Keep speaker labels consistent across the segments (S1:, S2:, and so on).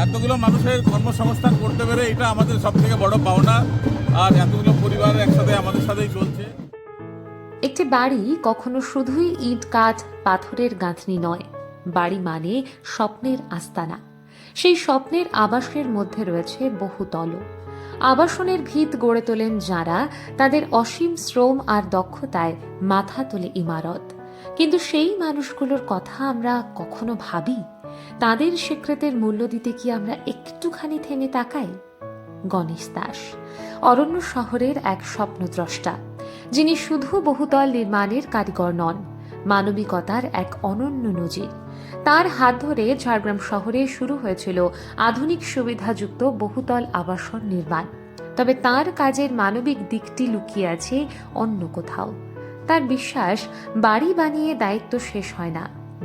S1: এতগুলো মানুষের কর্মসংস্থান করতে পেরে এটা আমাদের সব থেকে বড় পাওনা। আর এতগুলো পরিবার একসাথে আমাদের সাথেই চলছে।
S2: একটি বাড়ি কখনো শুধুই ইট কাঠ পাথরের গাঁথনি নয়, বাড়ি মানে স্বপ্নের আস্তানা। সেই স্বপ্নের আবাসের মধ্যে রয়েছে বহুতল। আবাসনের ভিত গড়ে তোলেন যাঁরা, তাদের অসীম শ্রম আর দক্ষতায় মাথা তোলে ইমারত। কিন্তু সেই মানুষগুলোর কথা আমরা কখনো ভাবি? তাদের স্বীকৃতির মূল্য দিতে কি আমরা একটুখানি থেমে তাকাই? গণেশ দাস অরণ্য শহরের এক স্বপ্নদ্রষ্টা, যিনি শুধু বহুতল নির্মাণের কারিগর নন, মানবিকতার এক অনন্য নজির। তার হাত ধরে ঝাড়গ্রাম শহরে শুরু হয়েছিল আধুনিক সুবিধাযুক্ত বহুতল আবাসন নির্মাণ। তবে তার কাজের মানবিক দিকটি লুকিয়ে আছে অন্য কোথাও। তার বিশ্বাস, বাড়ি বানিয়ে দায়িত্ব শেষ হয় না,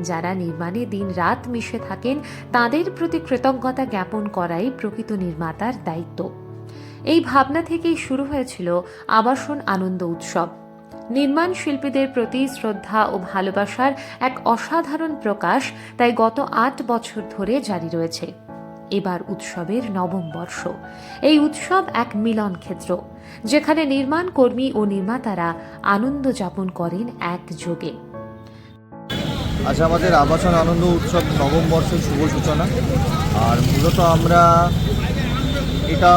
S2: যারা নির্মাণে দিন রাত মিশে থাকেন তাদের প্রতি কৃতজ্ঞতা জ্ঞাপন করাই প্রকৃত নির্মাতার দায়িত্ব। এই ভাবনা থেকেই শুরু হয়েছিল আবাসন আনন্দ উৎসব। নির্মাণ শিল্পীদের প্রতি শ্রদ্ধা ও ভালোবাসার এক অসাধারণ প্রকাশ, তাই গত ৮ বছর ধরে জারি রয়েছে। এবার উৎসবের নবম বর্ষ। এই উৎসব এক মিলন ক্ষেত্র, যেখানে নির্মাণ কর্মী ও নির্মাতারা আনন্দ যাপন করেন একযোগে।
S3: আজ আমাদের আবাসন আনন্দ উৎসব নবম বর্ষের শুভ সূচনা। আর মূলত আমরা এটা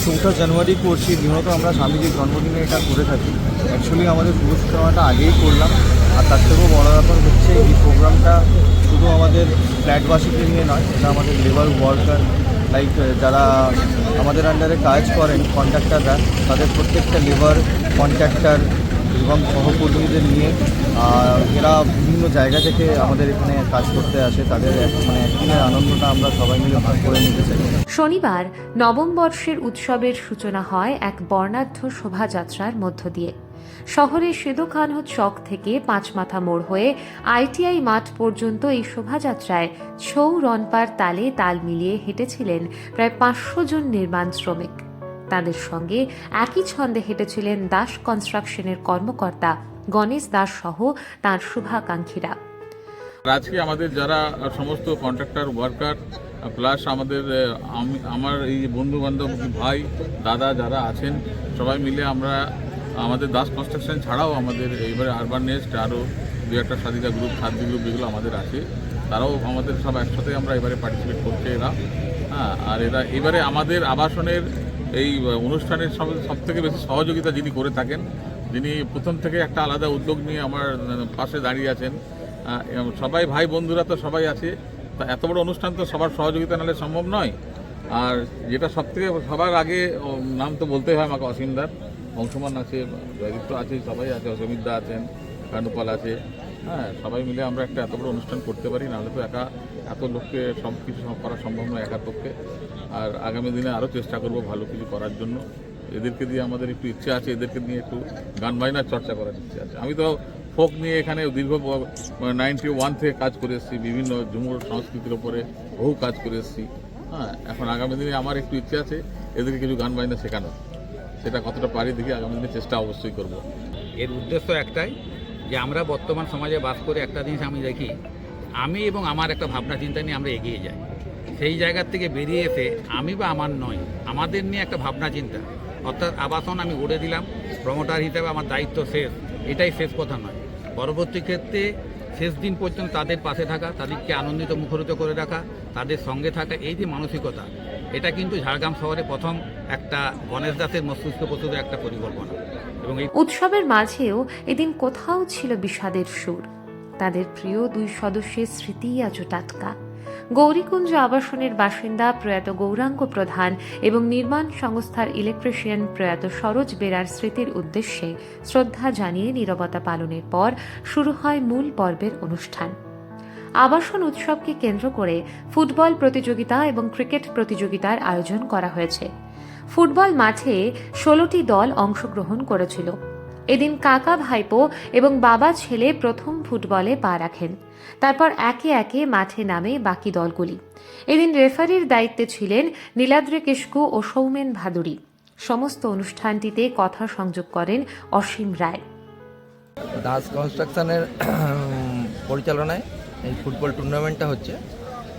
S3: ৪ঠা জানুয়ারি করছি। মূলত আমরা স্বামীজির জন্মদিনে এটা করে থাকি। অ্যাকচুয়ালি আমাদের শুভ সূচনাটা আগেই করলাম। আর তার থেকেও বড় ব্যাপার হচ্ছে, এই প্রোগ্রামটা শুধু আমাদের ফ্ল্যাটবাসীকে নিয়ে নয়, এটা আমাদের লেবার ওয়ার্কার, লাইক যারা আমাদের আন্ডারে কাজ করেন, কন্ট্রাক্টাররা, তাদের প্রত্যেকটা লেবার, কন্ট্রাক্টার এবং সহকর্মীদের নিয়ে এরা বিভিন্ন জায়গা থেকে আমাদের এখানে কাজ করতে আসে। তাদের একদিনের আনন্দটা আমরা সবাই মিলে ভাগ করে নিতে চাই।
S2: শনিবার নবম বর্ষের উৎসবের সূচনা হয় এক বর্ণাঢ্য শোভাযাত্রার মধ্য দিয়ে। শহরের সিধু কানহু চক থেকে পাঁচমাথা মোড় হয়ে আইটিআই মাঠ পর্যন্ত এই শোভাযাত্রায় ছৌ রনপার তালে তাল মিলিয়ে হেঁটেছিলেন প্রায় ৫০০ জন নির্মাণ শ্রমিক। তাদের সঙ্গে একই ছন্দে হেঁটেছিলেন দাস কনস্ট্রাকশনের কর্মকর্তা গণেশ দাস সহ তাঁর শুভাকাঙ্ক্ষীরা।
S1: আজকে আমাদের যারা সমস্ত কন্ট্রাক্টর ওয়ার্কার প্লাস আমার এই বন্ধু বান্ধব, ভাই দাদা যারা আছেন, সবাই মিলে আমরা আমাদের দাস কনস্ট্রাকশন ছাড়াও আমাদের এইবারে আরবান নেস্ট আরও দু একটা সাদিকা গ্রুপ, খাদ্য গ্রুপ যেগুলো আমাদের আছে, তারাও আমাদের সব একসাথে আমরা এবারে পার্টিসিপেট করছে এরা। আর এবারে আমাদের আবাসনের এই অনুষ্ঠানের সব থেকে বেশি সহযোগিতা যিনি করে থাকেন, যিনি প্রথম থেকে একটা আলাদা উদ্যোগ নিয়ে আমার পাশে দাঁড়িয়ে আছেন। সবাই ভাই বন্ধুরা তো সবাই আছে, তা এত বড় অনুষ্ঠান তো সবার সহযোগিতা নাহলে সম্ভব নয়। আর যেটা সব থেকে সবার আগে নাম তো বলতেই হয় আমাকে, অসীমদার, অংশমান আছে, জয়দীপ্ত আছে, সবাই আছে, অসমিতদা আছেন, কানুপাল আছে। সবাই মিলে আমরা একটা এত বড় অনুষ্ঠান করতে পারি, নাহলে তো এত লোককে সব কিছু করা সম্ভব নয় একার পক্ষে। আর আগামী দিনে আরও চেষ্টা করব ভালো কিছু করার জন্য। এদেরকে দিয়ে আমাদের একটু ইচ্ছে আছে, এদেরকে নিয়ে একটু গান বাজনার চর্চা করার ইচ্ছে আছে। আমি তো ফোক নিয়ে এখানে দীর্ঘ 91 থেকে কাজ করে এসেছি, বিভিন্ন ঝুমুর সংস্কৃতির ওপরে বহু কাজ করে এসেছি। এখন আগামী দিনে আমার একটু ইচ্ছে আছে এদেরকে কিছু গান বাজনা শেখানো। সেটা কতটা পারি দেখি, আগামী দিনে চেষ্টা অবশ্যই করব।
S4: এর উদ্দেশ্য একটাই, যে আমরা বর্তমান সমাজে বাস করে একটা জিনিস আমি দেখি, আমি এবং আমার একটা ভাবনা চিন্তা নিয়ে আমরা এগিয়ে যাই। সেই জায়গার থেকে বেরিয়ে এসে আমি বা আমার নয়, আমাদের নিয়ে একটা ভাবনা চিন্তা, অর্থাৎ আবাসন আমি গড়ে দিলাম, প্রমোটার হিসেবে আমার দায়িত্ব শেষ, এটাই শেষ কথা নয়। পরবর্তী ক্ষেত্রে শেষ দিন পর্যন্ত তাদের পাশে থাকা, তাদেরকে আনন্দিত মুখরিত করে রাখা, তাদের সঙ্গে থাকা, এই যে মানসিকতা, এটা কিন্তু ঝাড়গ্রাম শহরে প্রথম একটা গণেশ দাসের মস্তিষ্ক প্রস্তুত একটা পরিকল্পনা। এবং এই
S2: উৎসবের মাঝেও এদিন কোথাও ছিল বিষাদের সুর। তাদের প্রিয় 2 সদস্যের স্মৃতি আজও টাটকা। গৌরীকুঞ্জ আবাসনের বাসিন্দা প্রয়াত গৌরাঙ্গ প্রধান এবং নির্মাণ সংস্থার ইলেকট্রিশিয়ান প্রয়াত সরোজ বেরার স্মৃতির উদ্দেশ্যে শ্রদ্ধা জানিয়ে নীরবতা পালনের পর শুরু হয় মূল পর্বের অনুষ্ঠান। আবাসন উৎসবকে কেন্দ্র করে ফুটবল প্রতিযোগিতা এবং ক্রিকেট প্রতিযোগিতার আয়োজন করা হয়েছে। ফুটবল মাঠে 16টি দল অংশগ্রহণ করেছিল। এদিন কাকা ভাইপো এবং বাবা ছেলে প্রথম ফুটবলে পা রাখেন। তারপর একে একে মাঠে নামে বাকি দলগুলি। এদিন রেফারির দায়িত্বে ছিলেন নীলাদ্রি কিস্কু ও সৌমেন ভাদুরী। সমস্ত অনুষ্ঠানটিতে কথা সংযোগ করেন অসীম রায়।
S5: দাস কনস্ট্রাকশনের পরিচালনায় এই ফুটবল টুর্নামেন্টটা হচ্ছে।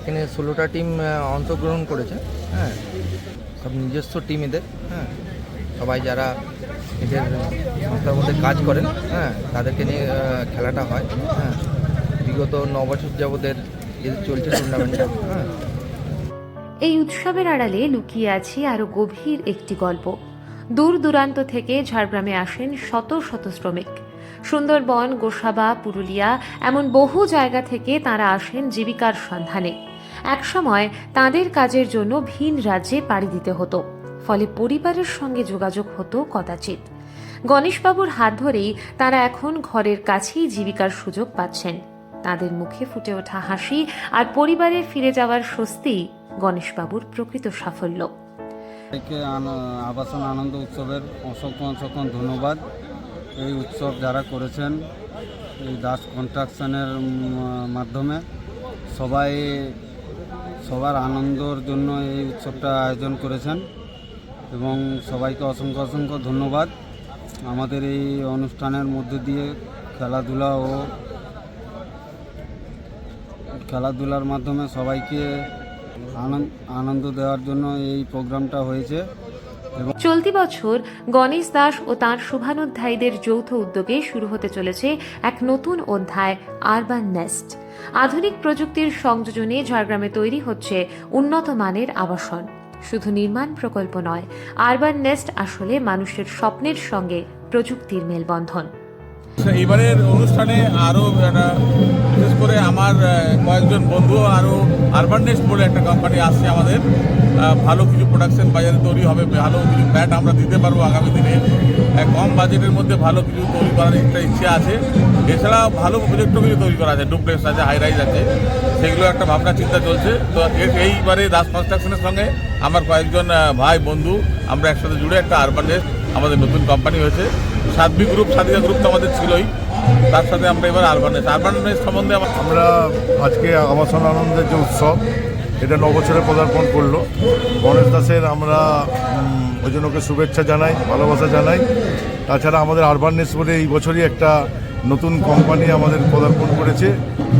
S5: এখানে 16টা টিম অংশগ্রহণ করেছে। হ্যাঁ, সব নিজস্ব টিম এদের। হ্যাঁ, সবাই যারা এদের সংস্থার মধ্যে কাজ করেন, হ্যাঁ, তাদেরকে নিয়ে খেলাটা হয়। হ্যাঁ, বিগত 9 বছর যাবতের এদের চলছে টুর্নামেন্টটা। হ্যাঁ,
S2: এই উৎসবের আড়ালে লুকিয়ে আছে আরও গভীর একটি গল্প। দূর দূরান্ত থেকে ঝাড়গ্রামে আসেন শত শত শ্রমিক। সুন্দরবন, গোসাবা, পুরুলিয়া এমন বহু জায়গা থেকে তারা আসেন জীবিকার সন্ধানে। একসময় তাদের কাজের জন্য ভিন রাজ্যে পাড়ি দিতে হতো, ফলে পরিবারের সঙ্গে যোগাযোগ হতো কদাচিৎ। গণেশবাবুর হাত ধরেই তারা এখন ঘরের কাছেই জীবিকার সুযোগ পাচ্ছেন। তাদের মুখে ফুটে ওঠা হাসি আর পরিবারে ফিরে যাওয়ার স্বস্তি গণেশবাবুর প্রকৃত সাফল্য।
S6: আবাসন আনন্দ উৎসবের অসংখ্য ধন্যবাদ। এই উৎসব যারা করেছেন এই দাস কনস্ট্রাকশনের মাধ্যমে সবার আনন্দর জন্য এই উৎসবটা আয়োজন করেছেন এবং সবাইকে অসংখ্য ধন্যবাদ। আমাদের এই অনুষ্ঠানের মধ্যে দিয়ে খেলাধুলার মাধ্যমে সবাইকে আনন্দ দেওয়ার জন্য এই প্রোগ্রামটা হয়েছে।
S2: চলতি বছর গণেশ দাস ও তাঁর শুভানুধ্যায়ীদের যৌথ উদ্যোগে শুরু হতে চলেছে এক নতুন অধ্যায়, আরবান নেস্ট। আধুনিক প্রযুক্তির সংযোজনে ঝাড়গ্রামে তৈরি হচ্ছে উন্নত মানের আবাসন। শুধু নির্মাণ প্রকল্প নয়, আরবান নেস্ট আসলে মানুষের স্বপ্নের সঙ্গে প্রযুক্তির মেলবন্ধন।
S1: এবারের অনুষ্ঠানে আরও বিশেষ করে আমার কয়েকজন বন্ধু আরও আরবান নেস্ট বলে একটা কোম্পানি আসছে আমাদের। ভালো কিছু প্রোডাকশন বাজারে তৈরি হবে, ভালো কিছু ফ্ল্যাট আমরা দিতে পারবো আগামী দিনে। কম বাজেটের মধ্যে ভালো কিছু তৈরি করার একটা ইচ্ছে আছে। এছাড়া ভালো প্রজেক্টও কিছু তৈরি করা আছে, ডুপ্লেক্স আছে, হাই রাইজ আছে, সেগুলো একটা ভাবনা চিন্তা চলছে। তো এইবারে দাস কনস্ট্রাকশনের সঙ্গে আমার কয়েকজন ভাই বন্ধু আমরা একসাথে জুড়ে একটা আরবান নেস্ট আমাদের নতুন কোম্পানি হয়েছে। সাধ্বী গ্রুপ, সাধিকা গ্রুপ তো আমাদের ছিলই, তার সাথে আমরা এবার আরবান নেস্ট সম্বন্ধে
S7: আমরা আজকে আবাসন আনন্দের যে উৎসব, এটা 9 বছরে পদার্পণ করলো। গণেশ দাসের আমরা ওই জন্য ওকে শুভেচ্ছা জানাই, ভালোবাসা জানাই। তাছাড়া আমাদের আরবান নেস্ট বলে এই বছরই একটা নতুন কোম্পানি আমাদের পদার্পণ করেছে,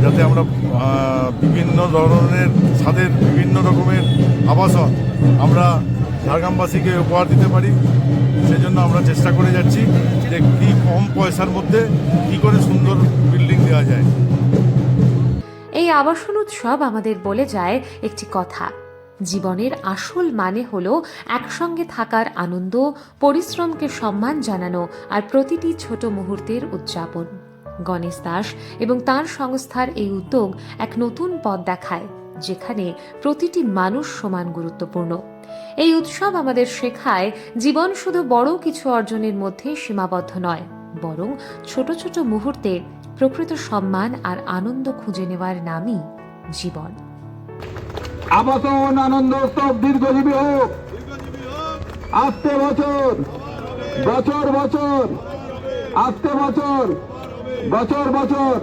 S7: যাতে আমরা বিভিন্ন ধরনের স্বাদের বিভিন্ন রকমের আবাসন আমরা ঝাড়গ্রামবাসীকে উপহার দিতে পারি। সেজন্য আমরা চেষ্টা করে যাচ্ছি যে কী কম পয়সার মধ্যে কী করে সুন্দর বিল্ডিং দেওয়া যায়।
S2: এই আবাসন উৎসব আমাদের বলে যায় একটি কথা, জীবনের আসল মানে হলো একসঙ্গে থাকার আনন্দ, পরিশ্রমকে সম্মান জানানো আর প্রতিটি ছোট মুহূর্তের উদযাপন। গণেশ দাস এবং তার সংস্থার এই উদ্যোগ এক নতুন পথ দেখায়, যেখানে প্রতিটি মানুষ সমান গুরুত্বপূর্ণ। এই উৎসব আমাদের শেখায় জীবন শুধু বড় কিছু অর্জনের মধ্যে সীমাবদ্ধ নয়, বরং ছোট ছোট মুহূর্তে প্রকৃত সম্মান আর আনন্দ খুঁজে নেওয়ার নামই জীবন।
S8: আবাসন আনন্দ উৎসব দীর্ঘজীবী হোক, আসতে বছর বছর বছর, আসতে বছর বছর বছর।